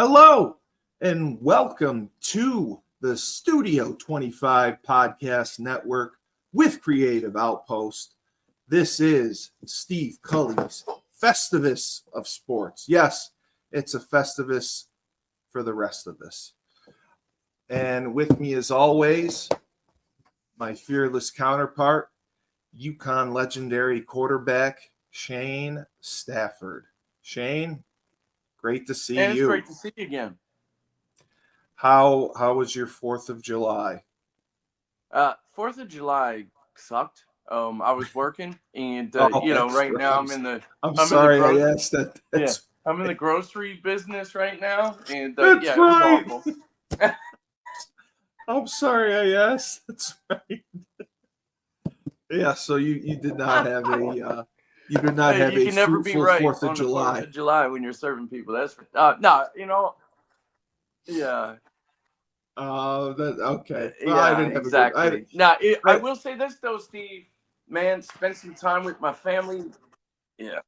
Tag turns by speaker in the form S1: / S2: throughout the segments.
S1: Hello, and welcome to the Studio 25 Podcast Network with Creative Outpost. This is Steve Cully's Festivus of Sports. Yes, it's a Festivus for the rest of us. And with me, as always, my fearless counterpart, UConn legendary quarterback, Shane Stafford. Shane, great to see
S2: And
S1: you.
S2: it's great to see you again.
S1: How was your 4th of July?
S2: 4th of July sucked. I was working, and right now I'm in the
S1: I asked that.
S2: I'm in the grocery business right now, and
S1: That's
S2: it
S1: right.
S2: was awful.
S1: I'm sorry I asked. That's right. Yeah, so you did not have a you did not have
S2: you
S1: a
S2: can never be
S1: fruitful
S2: right
S1: 4th of
S2: on the
S1: July.
S2: 4th of July when you're serving people. That's yeah.
S1: Okay. Well,
S2: Yeah,
S1: I didn't have
S2: exactly.
S1: a good.
S2: I will say this though, Steve. Man, spend some time with my family. Yeah.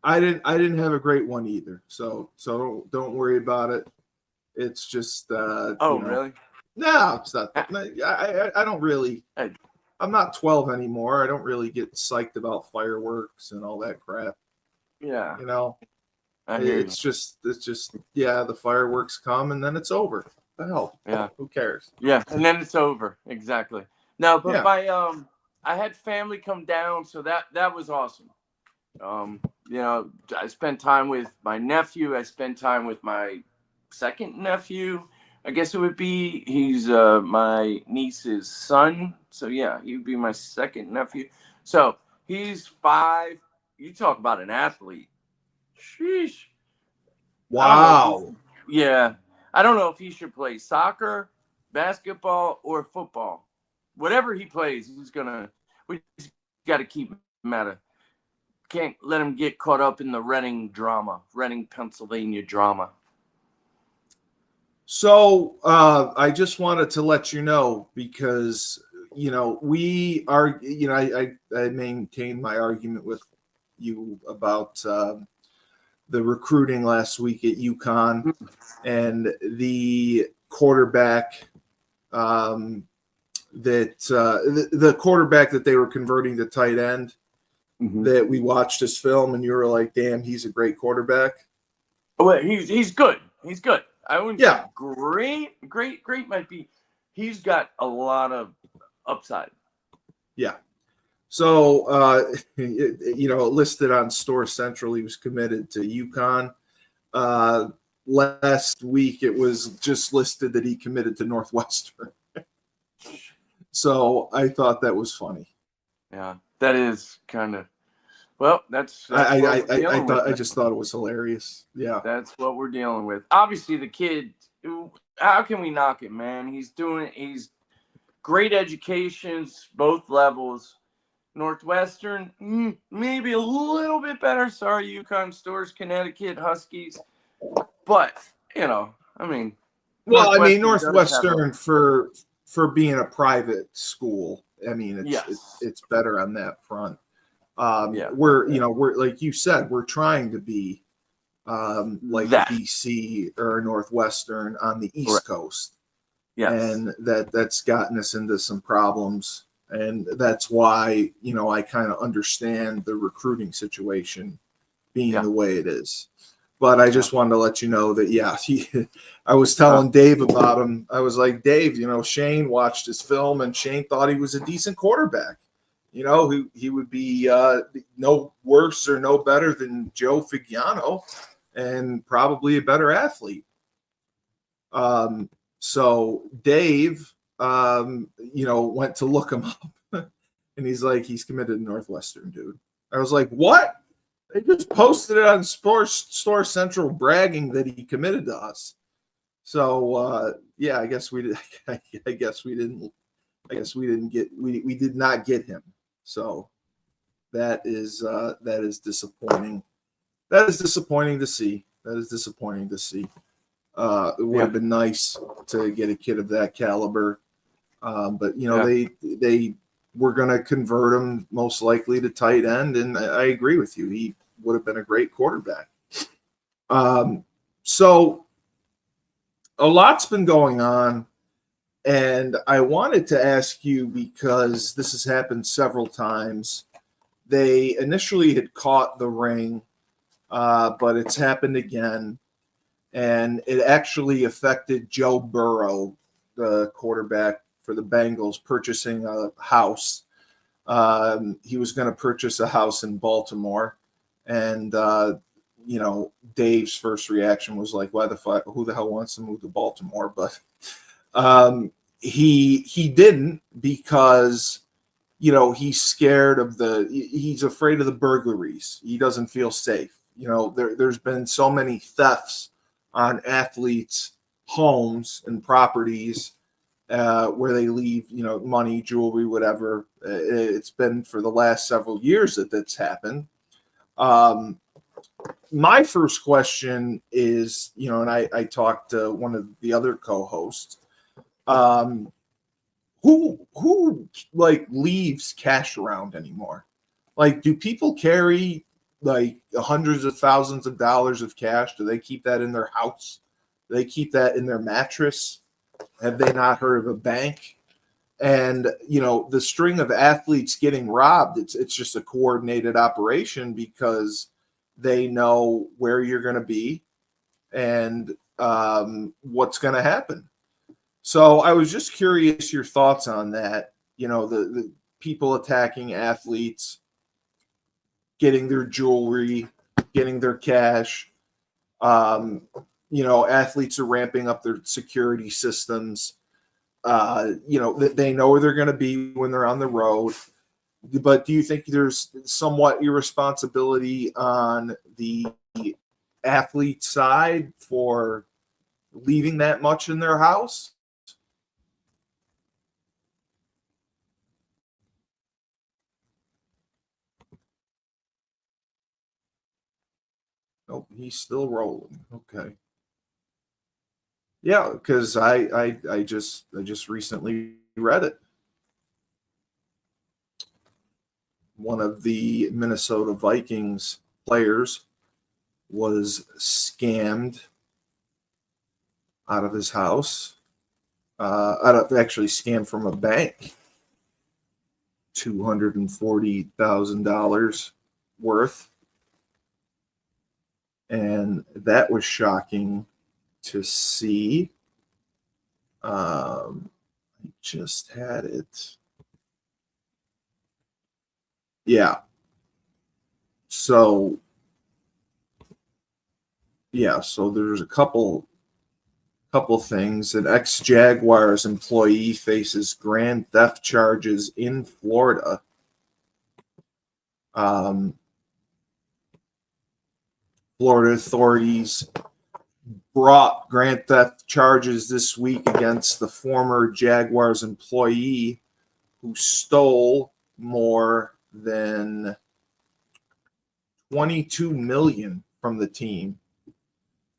S1: I didn't have a great one either. So don't worry about it. It's just
S2: Really?
S1: No, it's not. I don't really. I'm not 12 anymore. I don't really get psyched about fireworks and all that crap.
S2: Yeah.
S1: I hear it's just the fireworks come and then it's over. The hell?
S2: Yeah.
S1: Who cares?
S2: Yeah, and then it's over. Exactly. No, but
S1: Yeah.
S2: I had family come down, so that was awesome. I spent time with my nephew. I spent time with my second nephew. I guess it would be he's my niece's son. So yeah, he would be my second nephew. So he's 5. You talk about an athlete. Sheesh.
S1: Wow.
S2: I don't know if he should play soccer, basketball, or football. Whatever he plays, we just got to keep him can't let him get caught up in the Reading, Pennsylvania drama.
S1: So I just wanted to let you know because we are I maintained my argument with you about the recruiting last week at UConn and the quarterback the quarterback that they were converting to tight end. Mm-hmm. That we watched his film and you were like, damn, he's a great quarterback.
S2: Well, he's good. He's good. I wouldn't say great might be. He's got a lot of upside.
S1: Yeah. So, listed on Store Central, he was committed to UConn. Last week, it was just listed that he committed to Northwestern. So I thought that was funny.
S2: Yeah, that is kind of. Well, that's
S1: I just thought it was hilarious. Yeah,
S2: that's what we're dealing with. Obviously, the kid. How can we knock it, man? He's great educations, both levels. Northwestern, maybe a little bit better. Sorry, UConn Stores, Connecticut Huskies, but
S1: Northwestern for being a private school. I mean, it's better on that front. We're like you said, we're trying to be like BC or Northwestern on the East Coast. Yes. And that's gotten us into some problems. And that's why, I kind of understand the recruiting situation being the way it is. But I just wanted to let you know that, I was telling Dave about him. I was like, Dave, Shane watched his film and Shane thought he was a decent quarterback. He would be no worse or no better than Joe Figiano and probably a better athlete. So Dave, went to look him up and he's like, he's committed to Northwestern, dude. I was like, what? They just posted it on Store Central bragging that he committed to us. So, I guess we did. I guess we did not get him. So that is disappointing. That is disappointing to see. It would have been nice to get a kid of that caliber. But they were going to convert him most likely to tight end. And I agree with you. He would have been a great quarterback. So a lot's been going on, and I wanted to ask you because this has happened several times. They initially had caught the ring, but it's happened again, and it actually affected Joe Burrow, the quarterback for the Bengals, purchasing a house. He was going to purchase a house in Baltimore, and Dave's first reaction was like, "Why the fuck? Who the hell wants to move to Baltimore?" But he didn't, because he's scared of he's afraid of the burglaries. He doesn't feel safe. There's been so many thefts on athletes' homes and properties, where they leave, money, jewelry, whatever. It's been for the last several years that's happened. My first question is, and I talked to one of the other co-hosts, who like leaves cash around anymore? Like, do people carry like hundreds of thousands of dollars of cash? Do they keep that in their house? Do they keep that in their mattress? Have they not heard of a bank? And the string of athletes getting robbed, it's just a coordinated operation, because they know where you're going to be and what's going to happen. So I was just curious your thoughts on that. The people attacking athletes, getting their jewelry, getting their cash. Athletes are ramping up their security systems. They know where they're going to be when they're on the road. But do you think there's somewhat irresponsibility on the athlete side for leaving that much in their house? Oh, he's still rolling. Okay. Yeah, because I just recently read it. One of the Minnesota Vikings players was scammed out of his house. Actually scammed from a bank. $240,000 worth. And that was shocking to see. I just had it. Yeah. So there's a couple things. An ex-Jaguars employee faces grand theft charges in Florida. Florida authorities brought grand theft charges this week against the former Jaguars employee who stole more than $22 million from the team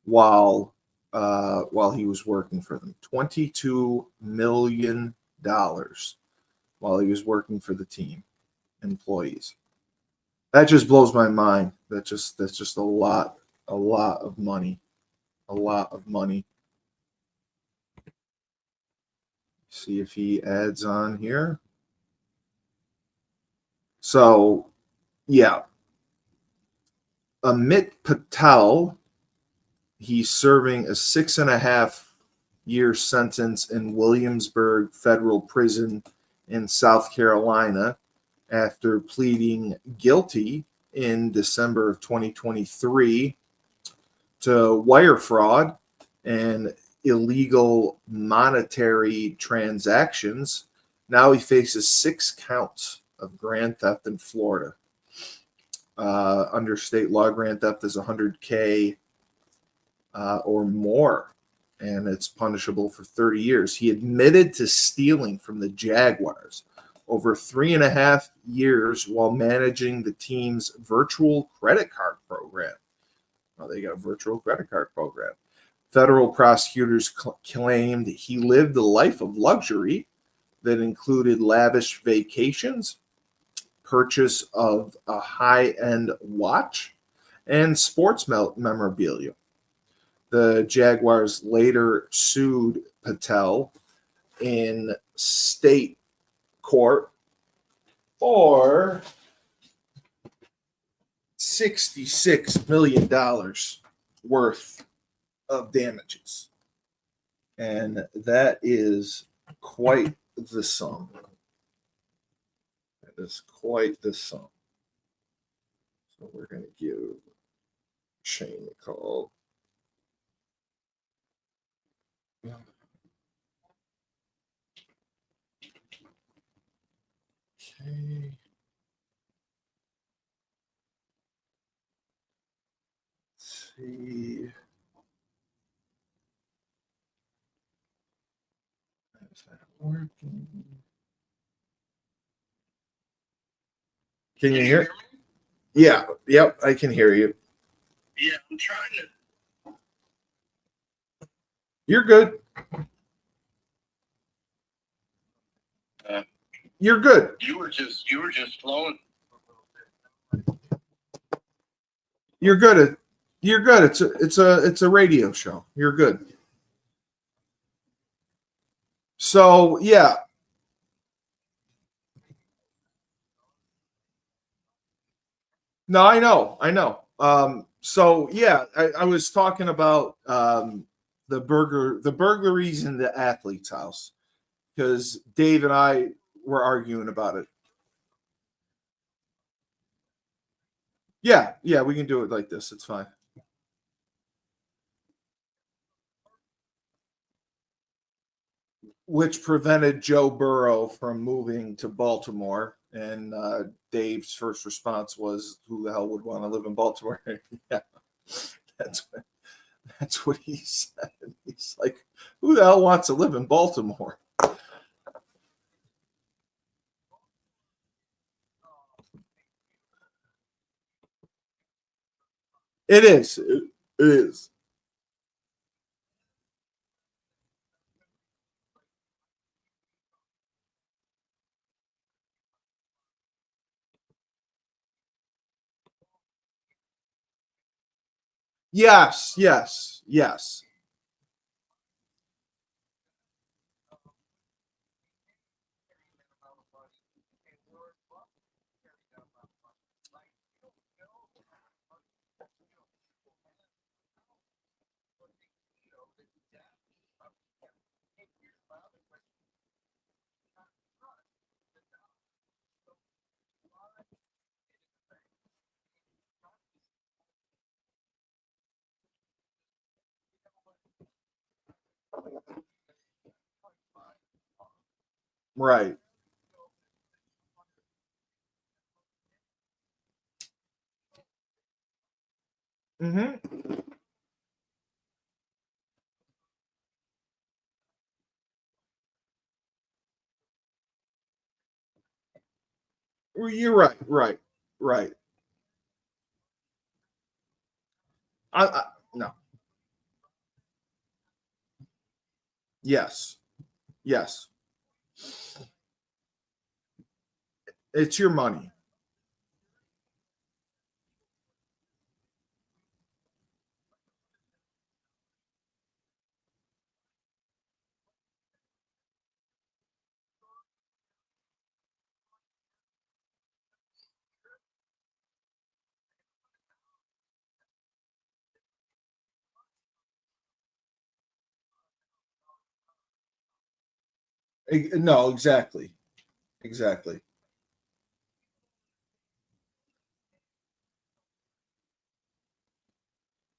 S1: while he was working for them. $22 million while he was working for the team employees. That just blows my mind. That's just a lot of money. A lot of money. See if he adds on here. So, yeah. Amit Patel, he's serving a 6.5-year sentence in Williamsburg Federal Prison in South Carolina after pleading guilty in December of 2023 to wire fraud and illegal monetary transactions. Now he faces 6 counts of grand theft in Florida. Under state law, grand theft is $100K or more, and it's punishable for 30 years. He admitted to stealing from the Jaguars over 3.5 years while managing the team's virtual credit card program. Well, they got a virtual credit card program. Federal prosecutors claimed he lived a life of luxury that included lavish vacations, purchase of a high-end watch, and sports memorabilia. The Jaguars later sued Patel in state court for $66 million worth of damages. And that is quite the sum. That is quite the sum. So we're going to give Shane a call. Okay. Let's see. Is that working? Can you hear me? Yeah. Yep. I can hear you.
S3: Yeah, I'm trying to.
S1: You're good. You're good.
S3: You were just flowing.
S1: You're good. You're good. It's a radio show. You're good. So yeah. No, I know. So yeah, I was talking about the burglaries in the athlete's house because Dave and I were arguing about it. Yeah, we can do it like this. It's fine. Which prevented Joe Burrow from moving to Baltimore. And Dave's first response was, "Who the hell would want to live in Baltimore?" Yeah, that's what he said. He's like, "Who the hell wants to live in Baltimore?" It is. It is. Yes. Right. Mm-hmm. You're right. Right. No. Yes. Yes. It's your money. No, exactly.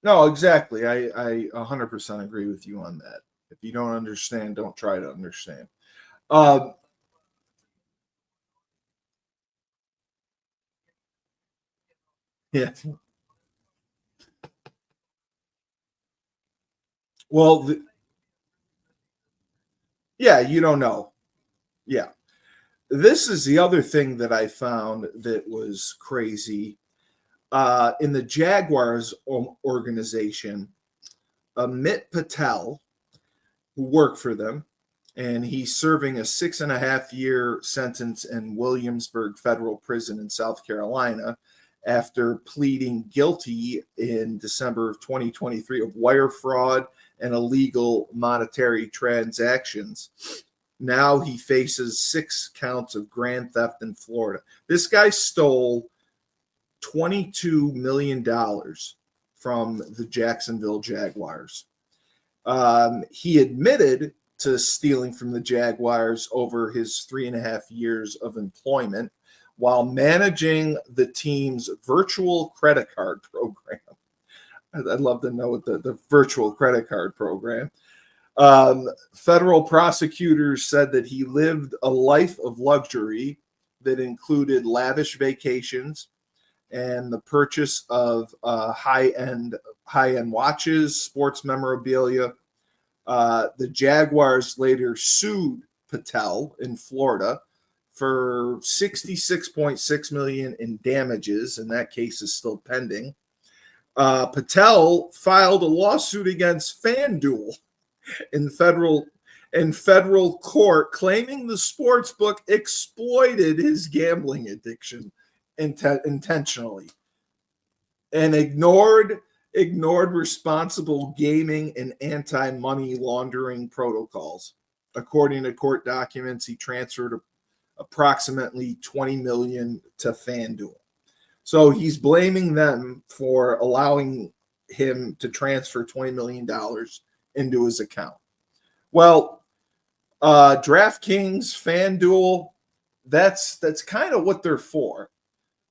S1: No, exactly. I 100% agree with you on that. If you don't understand, don't try to understand. Um, yeah. Well, yeah, you don't know. Yeah. This is the other thing that I found that was crazy. In the Jaguars organization, Amit Patel, who worked for them, and he's serving a 6.5-year sentence in Williamsburg Federal Prison in South Carolina after pleading guilty in December of 2023 of wire fraud and illegal monetary transactions. Now he faces 6 counts of grand theft in Florida. This guy stole $22 million from the Jacksonville Jaguars. He admitted to stealing from the Jaguars over his 3.5 years of employment while managing the team's virtual credit card program. I'd love to know what the virtual credit card program. Federal prosecutors said that he lived a life of luxury that included lavish vacations and the purchase of high-end watches, sports memorabilia. The Jaguars later sued Patel in Florida for $66.6 million in damages, and that case is still pending. Patel filed a lawsuit against FanDuel in federal court, claiming the sportsbook exploited his gambling addiction intentionally and ignored responsible gaming and anti-money laundering protocols. According to court documents, he transferred approximately $20 million to FanDuel. So he's blaming them for allowing him to transfer $20 million into his account. Well, DraftKings, FanDuel, that's kind of what they're for.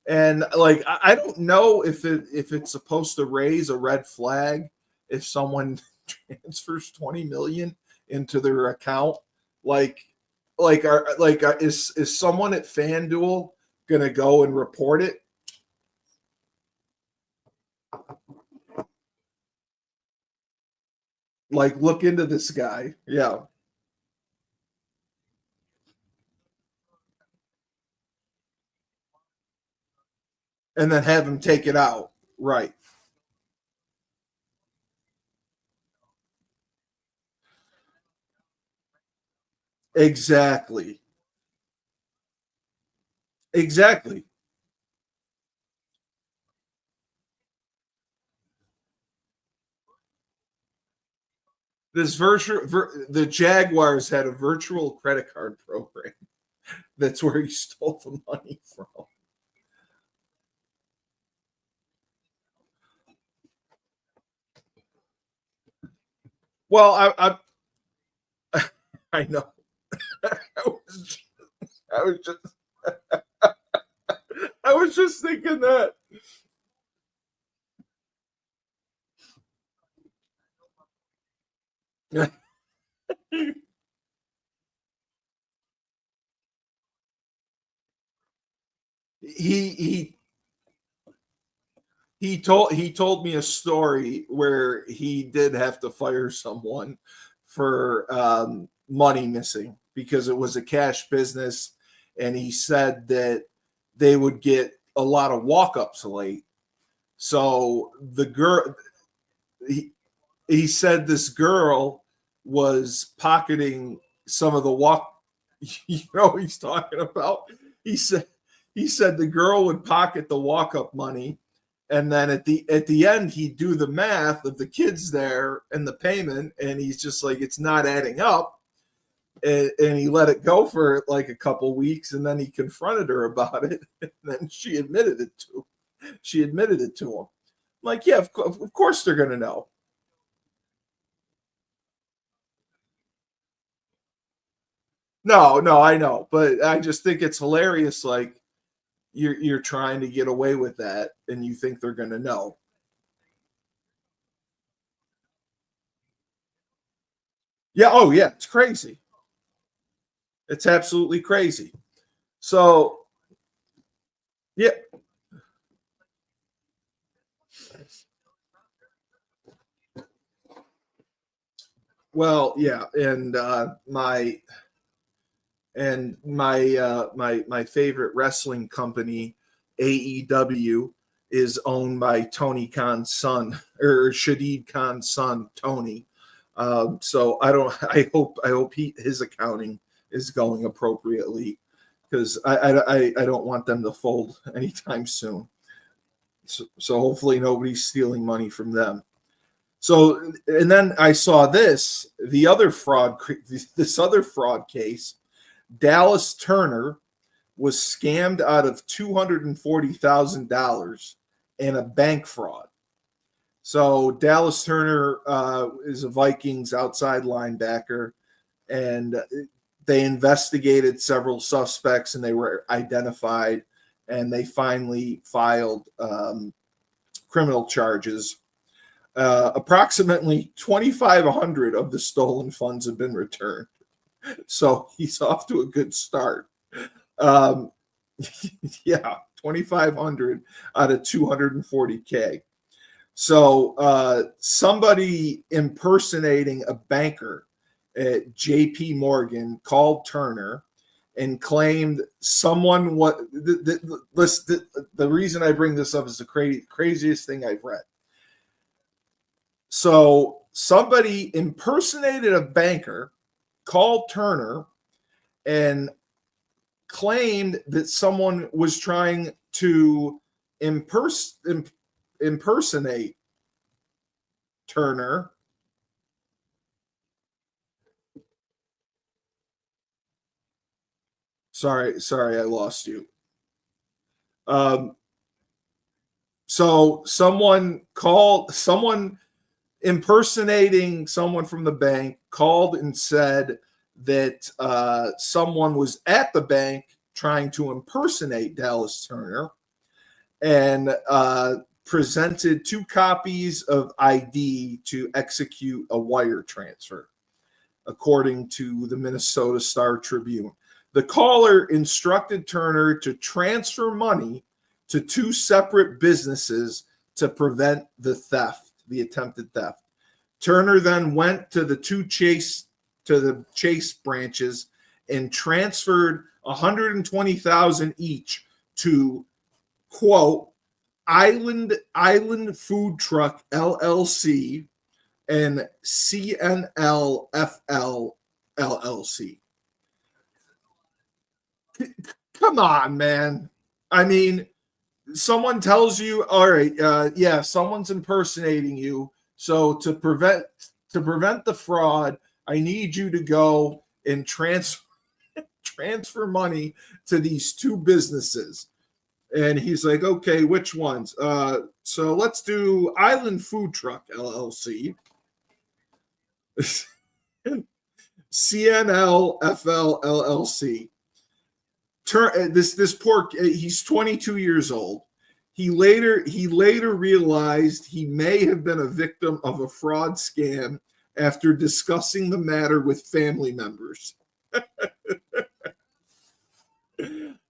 S1: And like, I don't know if it's supposed to raise a red flag if someone transfers $20 million into their account. Is someone at FanDuel gonna go and report it? Like, look into this guy. Yeah. And then have him take it out. Right. Exactly. Exactly. The Jaguars had a virtual credit card program. That's where he stole the money from. Well, I know. I was just I was just thinking that. he told me a story where he did have to fire someone for money missing because it was a cash business, and he said that they would get a lot of walk-ups late. So the girl, he said this girl was pocketing some of the walk. You know what he's talking about? He said the girl would pocket the walk-up money, and then at the end he'd do the math of the kids there and the payment, and he's just like, it's not adding up. And he let it go for like a couple weeks, and then he confronted her about it, and then she admitted it to him. I'm like, yeah, of course they're gonna know. No, I know, but I just think it's hilarious. Like, you're trying to get away with that, and you think they're gonna know. Yeah. Oh, yeah. It's crazy. It's absolutely crazy. So, yeah. Well, yeah, and my favorite wrestling company, AEW, is owned by Tony Khan's son, or Shadid Khan's son, Tony. So I hope his accounting is going appropriately, because I don't want them to fold anytime soon. So hopefully nobody's stealing money from them. So, and then I saw this other fraud case. Dallas Turner was scammed out of $240,000 in a bank fraud. So Dallas Turner is a Vikings outside linebacker, and they investigated several suspects, and they were identified, and they finally filed criminal charges. Approximately 2,500 of the stolen funds have been returned. So he's off to a good start. Yeah, 2,500 out of 240K. So somebody impersonating a banker at JP Morgan called Turner and claimed someone the reason I bring this up is the craziest thing I've read. So somebody impersonated a banker, called Turner, and claimed that someone was trying to impersonate Turner. Sorry, I lost you. So someone impersonating someone from the bank called and said that someone was at the bank trying to impersonate Dallas Turner, and presented 2 copies of ID to execute a wire transfer, according to the Minnesota Star Tribune. The caller instructed Turner to transfer money to 2 separate businesses to prevent the attempted theft. Turner then went to the Chase branches and transferred $120,000 each to, quote, Island Food Truck LLC and CNLFL LLC. Come on, man. I mean, someone tells you, all right, yeah, someone's impersonating you. So to prevent the fraud, I need you to go and transfer money to these 2 businesses. And he's like, okay, which ones? So let's do Island Food Truck LLC, CNLFL LLC. This poor, he's 22 years old. He later realized he may have been a victim of a fraud scam after discussing the matter with family members.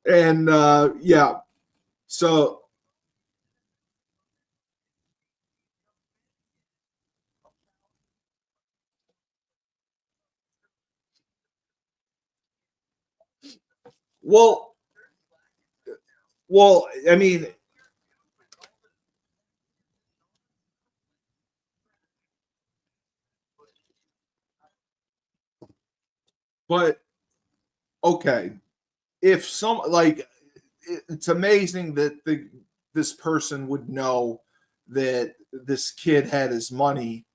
S1: And yeah, so well, I mean, but okay, if some like it's amazing that this person would know that this kid had his money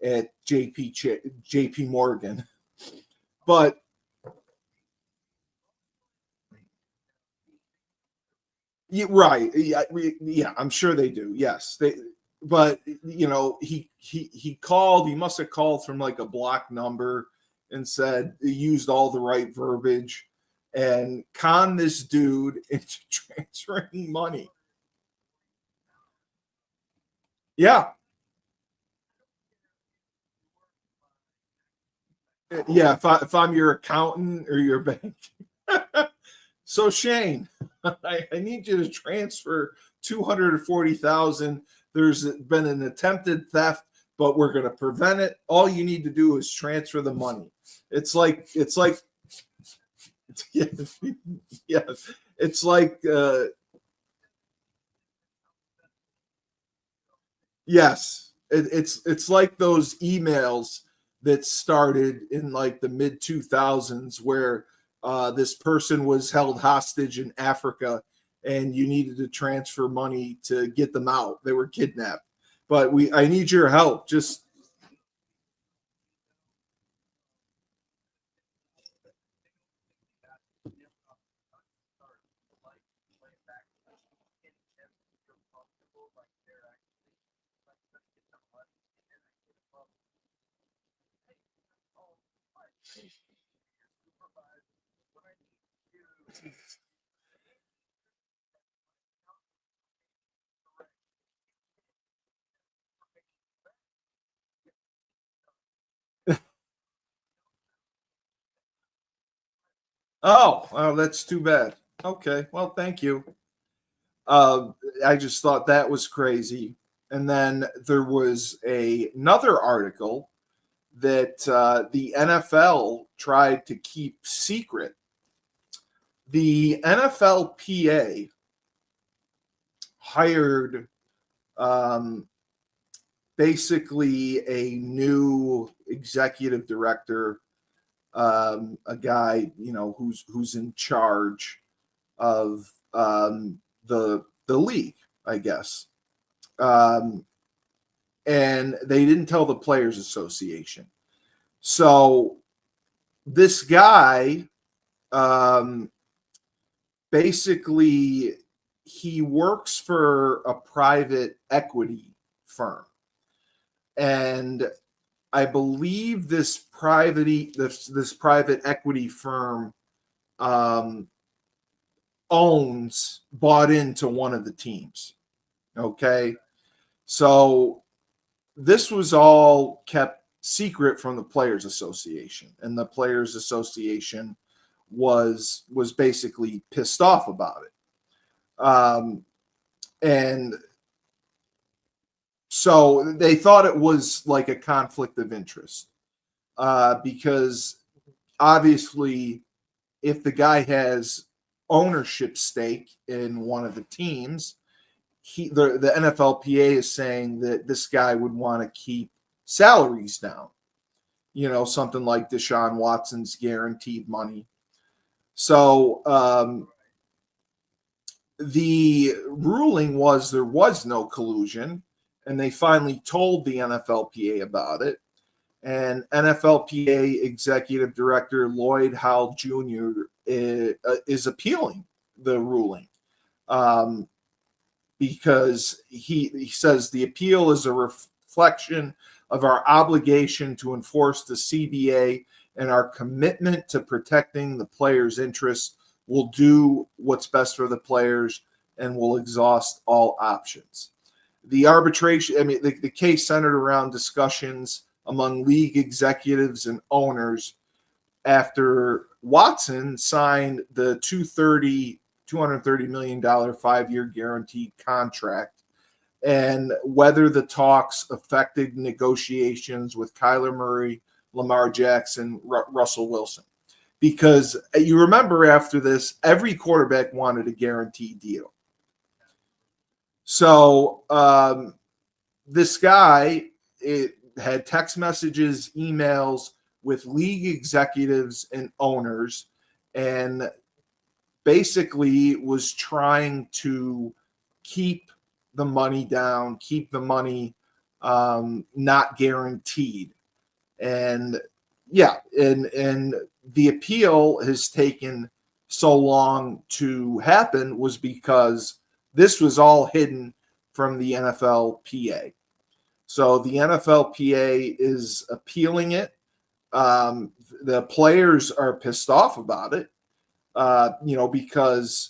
S1: at JP Morgan, but yeah, right, yeah, I'm sure they do. Yes, but he called. He must have called from like a block number and said he used all the right verbiage and con this dude into transferring money. Yeah. Yeah, if I'm your accountant or your bank. So Shane, I need you to transfer 240,000. There's been an attempted theft, but we're going to prevent it. All you need to do is transfer the money. It's like yeah, yeah. It's like yes, it's like those emails that started in like the mid 2000s where this person was held hostage in Africa and you needed to transfer money to get them out. They were kidnapped. But I need your help. Just oh, that's too bad. Okay, well, thank you. I just thought that was crazy. And then there was another article that the NFL tried to keep secret. The NFLPA hired basically a new executive director, a guy who's in charge of the league, I guess. And they didn't tell the Players Association. So this guy, basically, he works for a private equity firm, and I believe this private equity firm bought into one of the teams. Okay, so this was all kept secret from the Players Association, and the Players Association was basically pissed off about it. And so they thought it was like a conflict of interest, because obviously if the guy has ownership stake in one of the teams, the NFLPA is saying that this guy would want to keep salaries down, something like Deshaun Watson's guaranteed money. So the ruling was there was no collusion, and they finally told the NFLPA about it. And NFLPA Executive Director Lloyd Howell Jr. is appealing the ruling, because he says the appeal is a reflection of our obligation to enforce the CBA and our commitment to protecting the players' interests. Will do what's best for the players and will exhaust all options. The arbitration, the case centered around discussions among league executives and owners after Watson signed the $230 million 5-year guaranteed contract, and whether the talks affected negotiations with Kyler Murray, Lamar Jackson, Russell Wilson. Because you remember after this, every quarterback wanted a guaranteed deal. So this guy had text messages, emails with league executives and owners, and basically was trying to keep the money down, keep the money not guaranteed. And yeah, and the appeal has taken so long to happen was because this was all hidden from the NFLPA. So the NFLPA is appealing it. The players are pissed off about it, because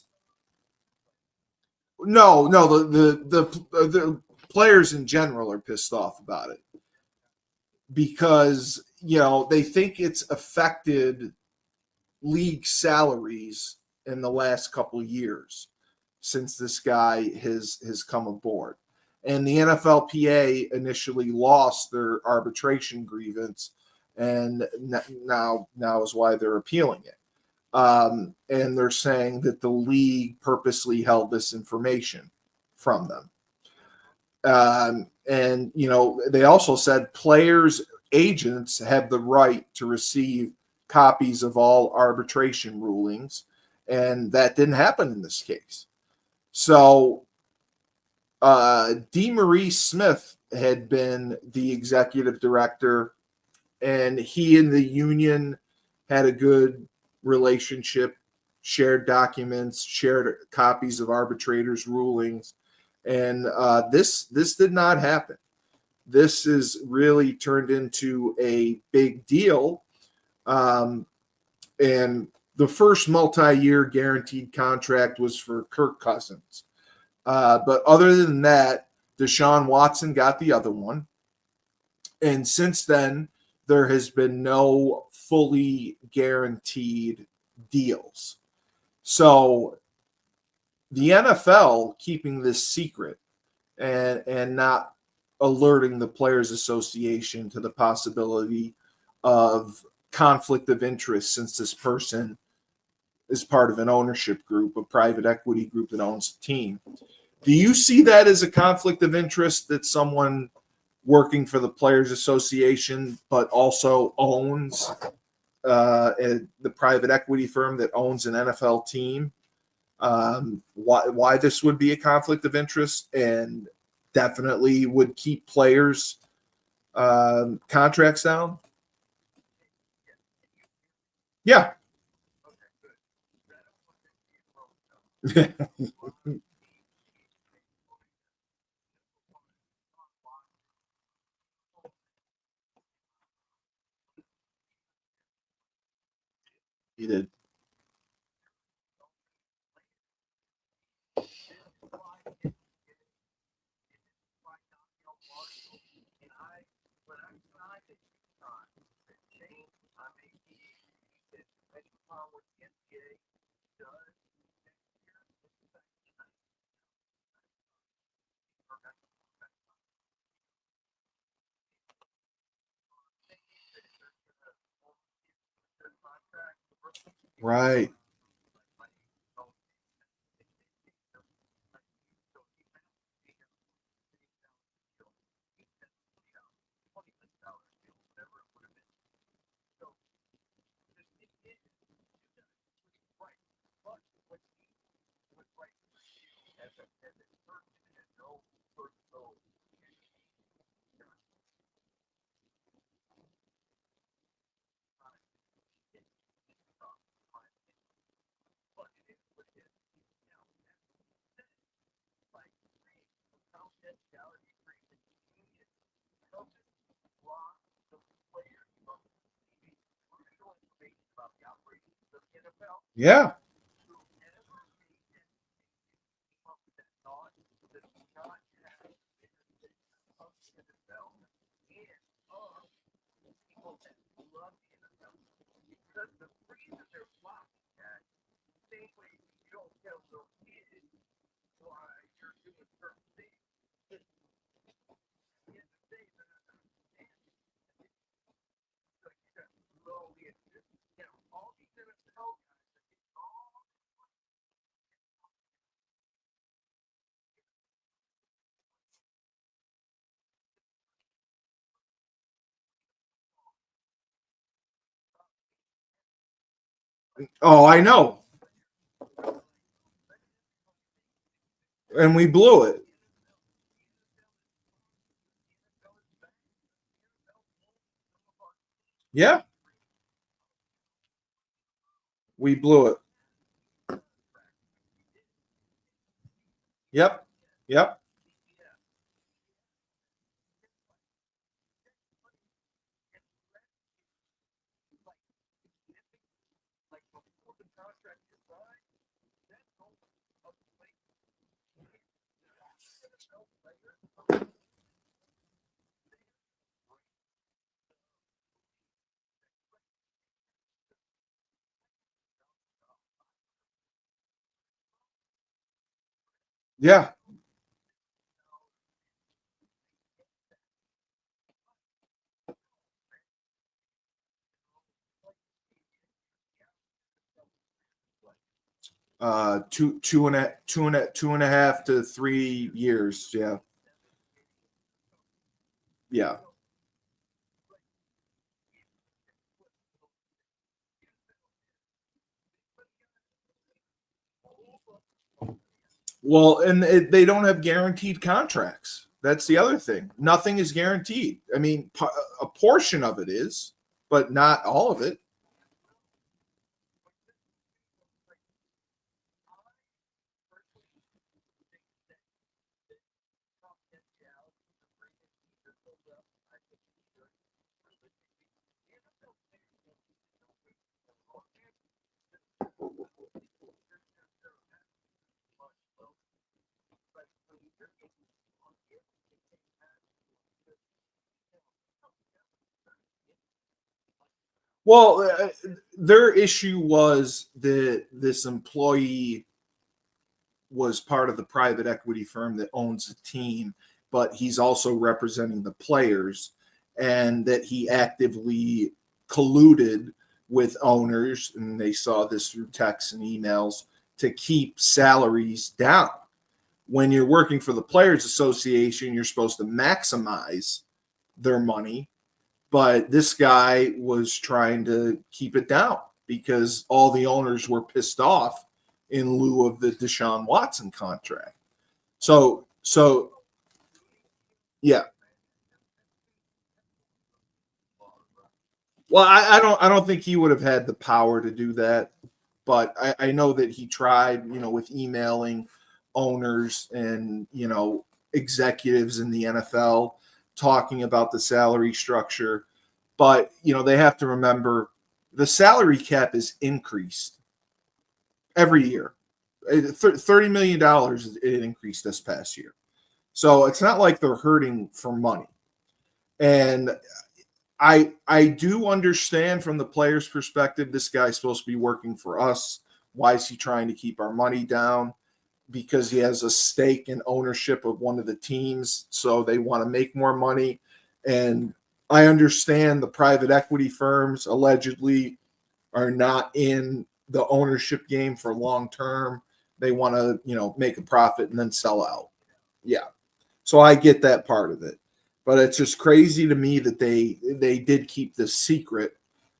S1: the players in general are pissed off about it, because they think it's affected league salaries in the last couple of years since this guy has come aboard. And the NFLPA initially lost their arbitration grievance, and now is why they're appealing it. And they're saying that the league purposely held this information from them. And they also said players' agents have the right to receive copies of all arbitration rulings, and that didn't happen in this case. So DeMaurice Smith had been the executive director, and he and the union had a good relationship, shared documents, shared copies of arbitrators' rulings, and this did not happen. This is really turned into a big deal, and the first multi-year guaranteed contract was for Kirk Cousins. But other than that, Deshaun Watson got the other one. And since then, there has been no fully guaranteed deals. So the NFL keeping this secret and not alerting the Players Association to the possibility of conflict of interest, since this person is part of an ownership group, a private equity group that owns the team. Do you see that as a conflict of interest, that someone working for the Players Association but also owns the private equity firm that owns an NFL team? Why this would be a conflict of interest, and definitely would keep players' contracts down? Yeah. He did. Right. Yeah. Oh, I know. And we blew it. Yeah. We blew it. Yep. Yep. Yeah. 2.5 to 3 years. Yeah. Yeah. Well, and they don't have guaranteed contracts. That's the other thing. Nothing is guaranteed. I mean, a portion of it is, but not all of it. Well, their issue was that this employee was part of the private equity firm that owns a team, but he's also representing the players, and that he actively colluded with owners, and they saw this through texts and emails, to keep salaries down. When you're working for the Players Association, you're supposed to maximize their money, but this guy was trying to keep it down because all the owners were pissed off in lieu of the Deshaun Watson contract. So yeah. Well, I don't think he would have had the power to do that, but I know that he tried, with emailing owners and executives in the NFL talking about the salary structure. But they have to remember the salary cap is increased every year. $30 million it increased this past year. So it's not like they're hurting for money. And I do understand from the player's perspective, this guy's supposed to be working for us. Why is he trying to keep our money down? Because he has a stake in ownership of one of the teams. So they want to make more money. And I understand the private equity firms allegedly are not in the ownership game for long term. They want to, make a profit and then sell out. Yeah. So I get that part of it. But it's just crazy to me that they did keep this secret,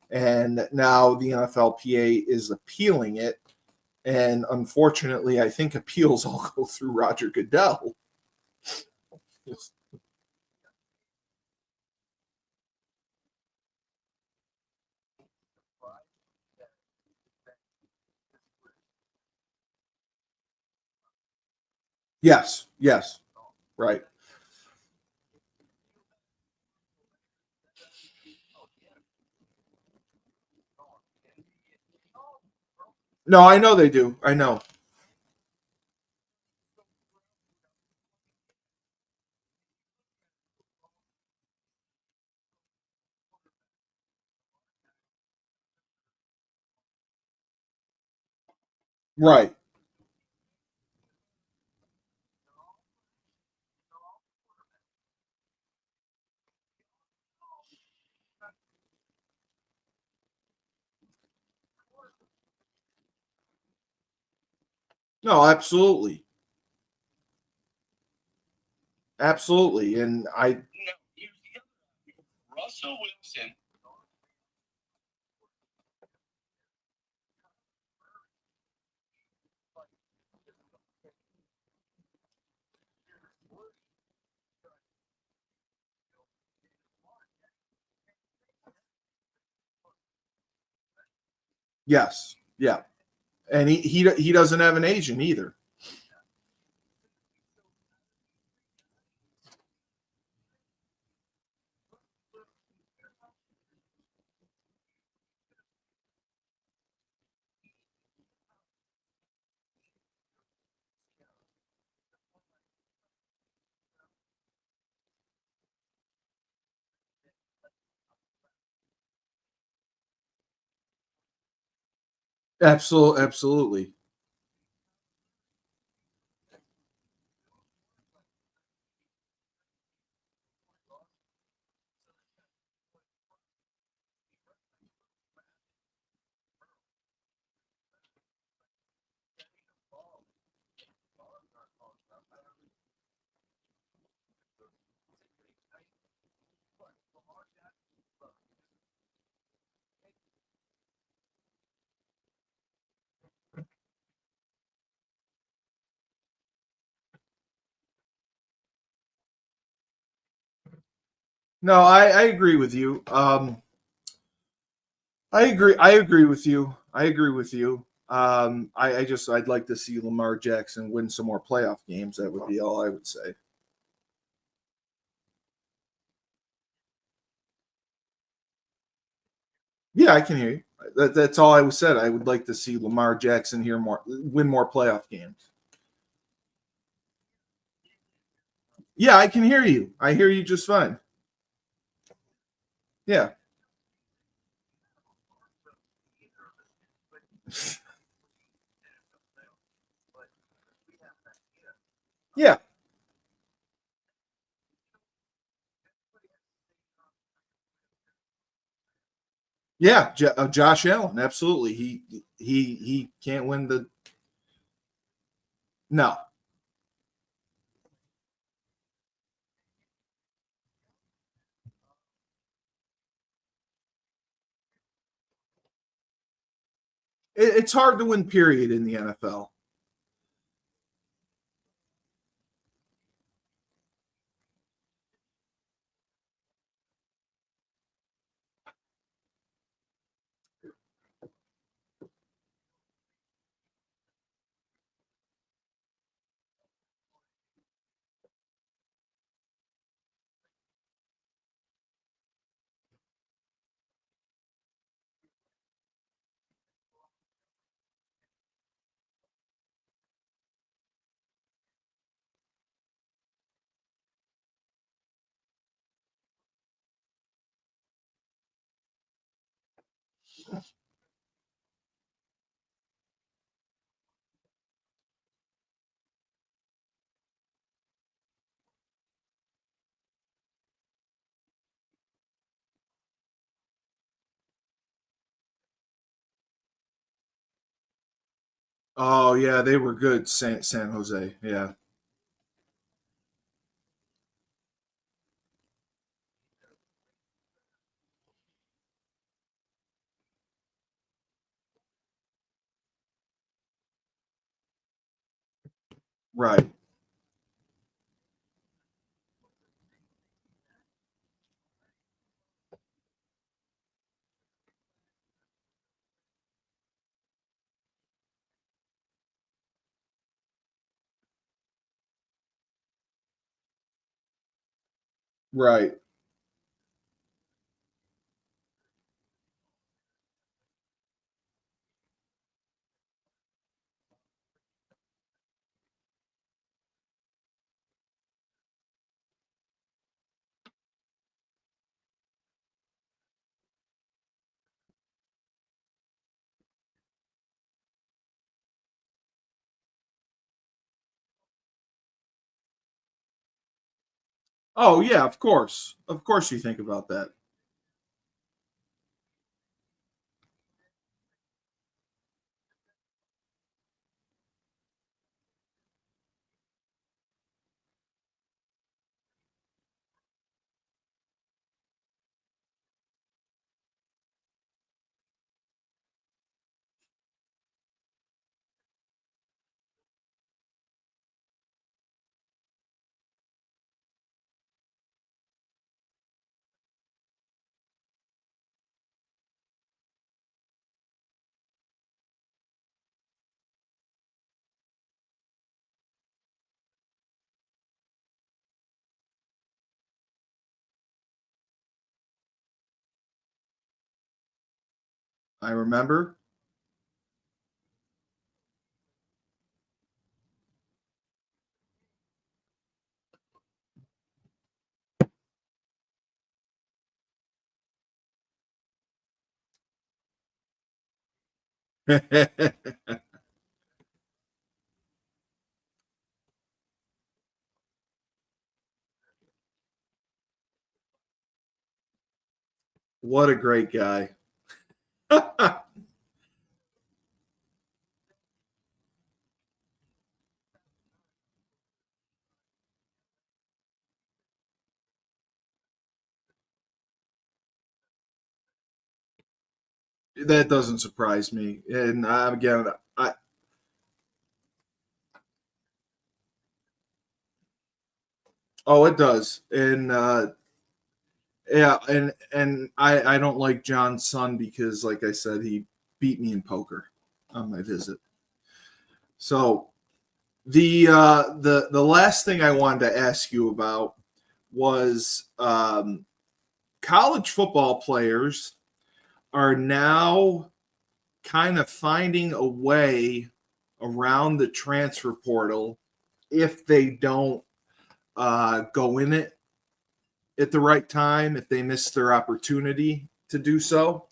S1: and now the NFLPA is appealing it. And unfortunately, I think appeals all go through Roger Goodell. Yes, right. No, I know they do. I know. Right. No, absolutely. Absolutely. And I,
S3: No, Russell Wilson.
S1: yes. Yeah. And he doesn't have an agent either. Absolutely. No, I agree with you. I agree. I agree with you. I agree with you. I'd like to see Lamar Jackson win some more playoff games. That would be all I would say. Yeah, I can hear you. That's all I said. I would like to see Lamar Jackson win more playoff games. Yeah, I can hear you. I hear you just fine. Yeah. Yeah. Yeah, Josh Allen, absolutely. He can't win the no. It's hard to win. Period in the NFL. Oh yeah, they were good. San Jose. Yeah. Right. Right. Oh yeah, of course. Of course you think about that. I remember. What a great guy. That doesn't surprise me. And again, oh, it does. And Yeah, and I don't like John's son because, like I said, he beat me in poker on my visit. So the last thing I wanted to ask you about was college football players are now kind of finding a way around the transfer portal if they don't go in it at the right time, if they miss their opportunity to do so.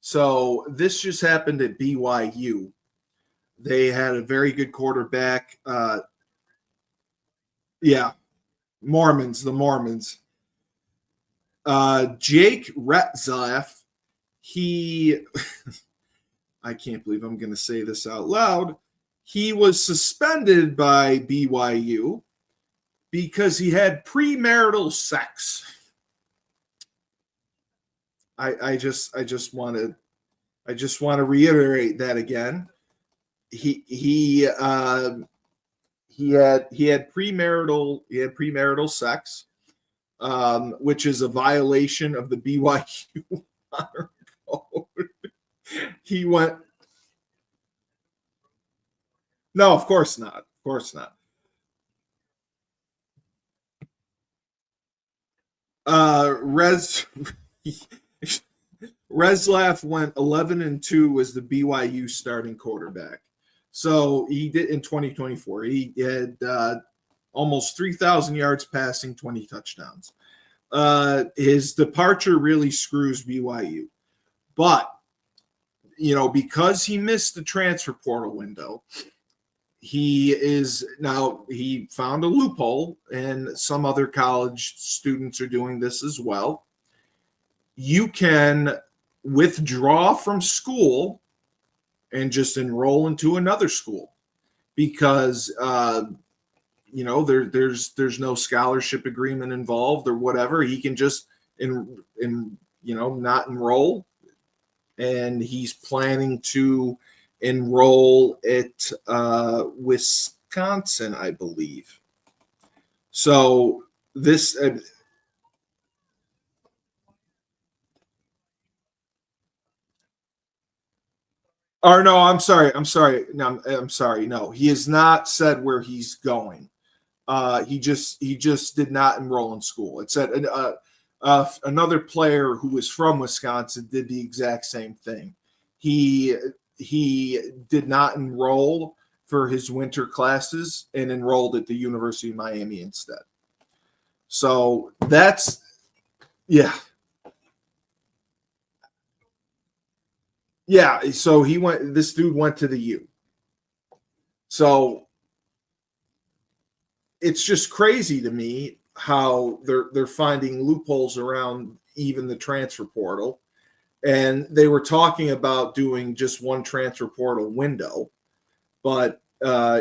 S1: So this just happened at BYU. They had a very good quarterback. Yeah, the Mormons. Jake Retzlaff, he, I can't believe I'm going to say this out loud. He was suspended by BYU because he had premarital sex. I just want to reiterate that again. He had premarital sex, which is a violation of the BYU honor code. He went. No, of course not. Of course not. Retzlaff went 11-2 as the BYU starting quarterback. So he did in 2024. He had almost 3,000 yards passing, 20 touchdowns. His departure really screws BYU. But, because he missed the transfer portal window, he found a loophole, and some other college students are doing this as well. You can withdraw from school and just enroll into another school because there's no scholarship agreement involved or whatever. He can just not enroll, and he's planning to enroll at Wisconsin, I believe. So this. Or no, I'm sorry. No, I'm sorry. No, he has not said where he's going. He just did not enroll in school. It said another player who was from Wisconsin did the exact same thing. He did not enroll for his winter classes and enrolled at the University of Miami instead. So that's yeah. Yeah, so this dude went to the U. So it's just crazy to me how they're finding loopholes around even the transfer portal. And they were talking about doing just one transfer portal window. But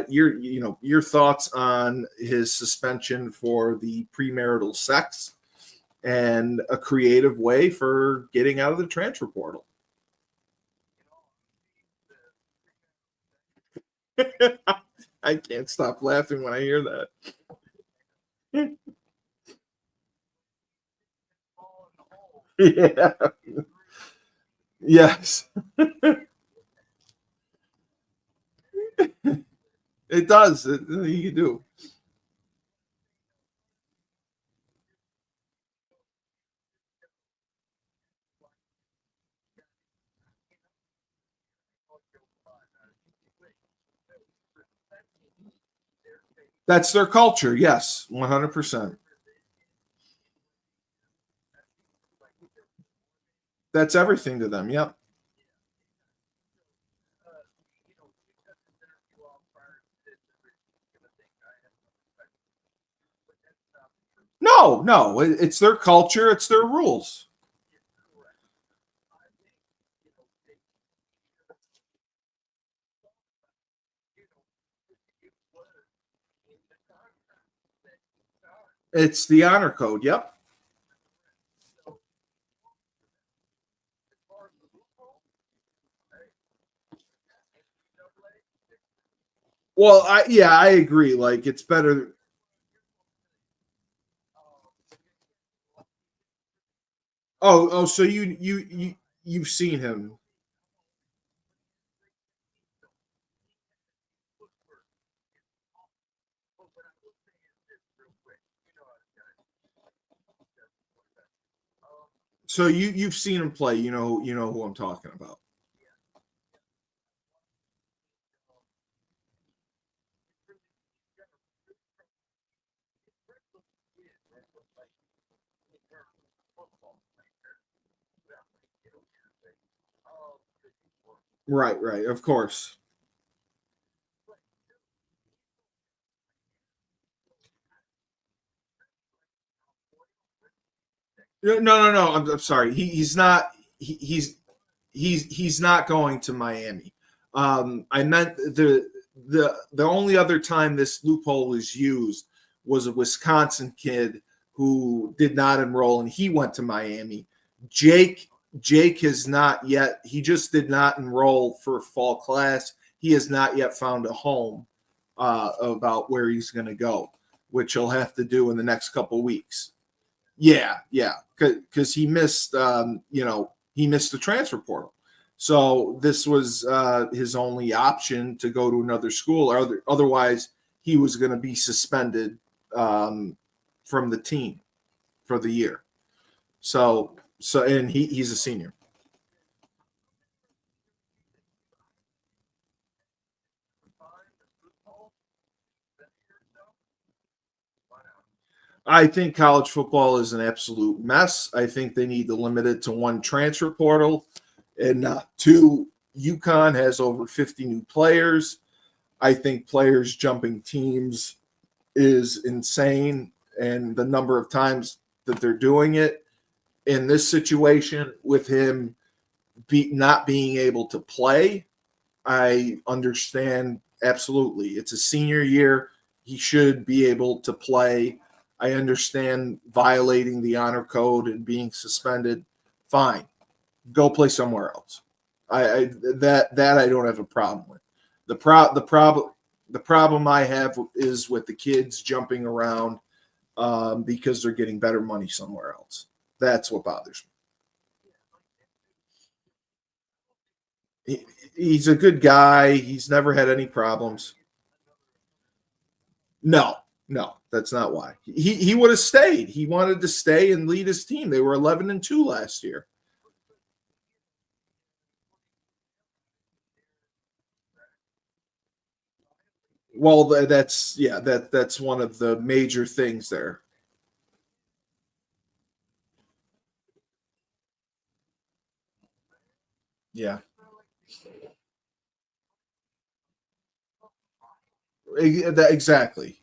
S1: your thoughts on his suspension for the premarital sex and a creative way for getting out of the transfer portal. I can't stop laughing when I hear that. Yeah. Yes. It does. You do. That's their culture. Yes, 100%. That's everything to them. Yep. No, it's their culture. It's their rules. It's the honor code. Yep. Well, I agree. Like it's better. Oh, so you've seen him. So you've seen him play. You know who I'm talking about. Right, right, of course. No. I'm sorry. He's not. He's not going to Miami. I meant the only other time this loophole was used was a Wisconsin kid who did not enroll and he went to Miami. Jake Jake has not yet. He just did not enroll for fall class. He has not yet found a home about where he's going to go, which he'll have to do in the next couple of weeks. Yeah, because he missed, he missed the transfer portal. So this was his only option to go to another school. Otherwise, he was going to be suspended from the team for the year. And he's a senior. I think college football is an absolute mess. I think they need to limit it to one transfer portal and not two. UConn has over 50 new players. I think players jumping teams is insane. And the number of times that they're doing it in this situation with him not being able to play, I understand absolutely. It's a senior year. He should be able to play. I understand violating the honor code and being suspended. Fine, go play somewhere else. That I don't have a problem with. The problem I have is with the kids jumping around because they're getting better money somewhere else. That's what bothers me. He's a good guy. He's never had any problems. No, that's not why. He would have stayed. He wanted to stay and lead his team. They were 11-2 last year. Well, that's one of the major things there. Yeah. Exactly.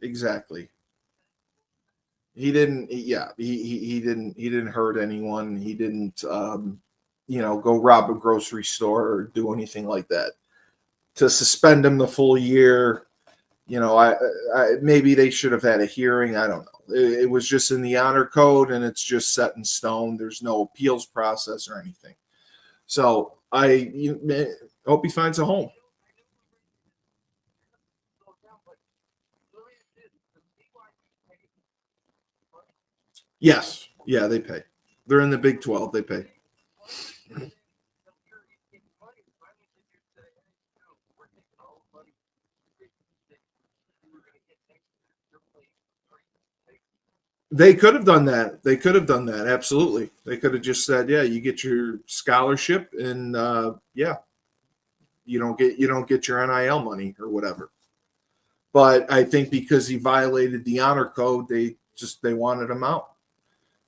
S1: He didn't. Yeah, he didn't hurt anyone. He didn't. Go rob a grocery store or do anything like that. To suspend him the full year, maybe they should have had a hearing. I don't know. It was just in the honor code, and it's just set in stone. There's no appeals process or anything. So hope he finds a home. Yes. Yeah, they pay. They're in the Big 12. They pay. They could have done that. They could have done that. Absolutely. They could have just said, "Yeah, you get your scholarship, and yeah, you don't get your NIL money or whatever." But I think because he violated the honor code, they wanted him out.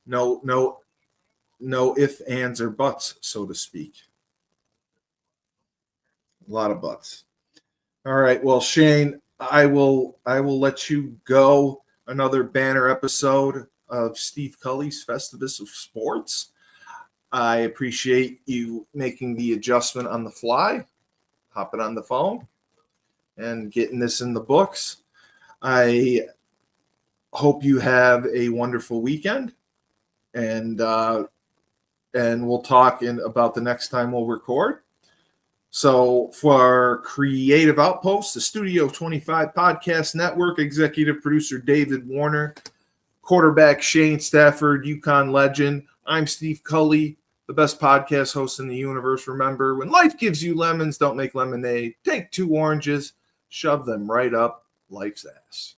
S1: No ifs, ands, or buts, so to speak. A lot of buts. All right. Well, Shane, I will let you go. Another banner episode of Steve Cully's Festivus of Sports. I appreciate you making the adjustment on the fly, hopping on the phone, and getting this in the books. I hope you have a wonderful weekend, and we'll talk about the next time we'll record. So for Creative Outpost, the Studio 25 Podcast Network, executive producer David Warner, quarterback Shane Stafford, UConn legend, I'm Steve Cully, the best podcast host in the universe. Remember, when life gives you lemons, don't make lemonade. Take 2 oranges, shove them right up life's ass.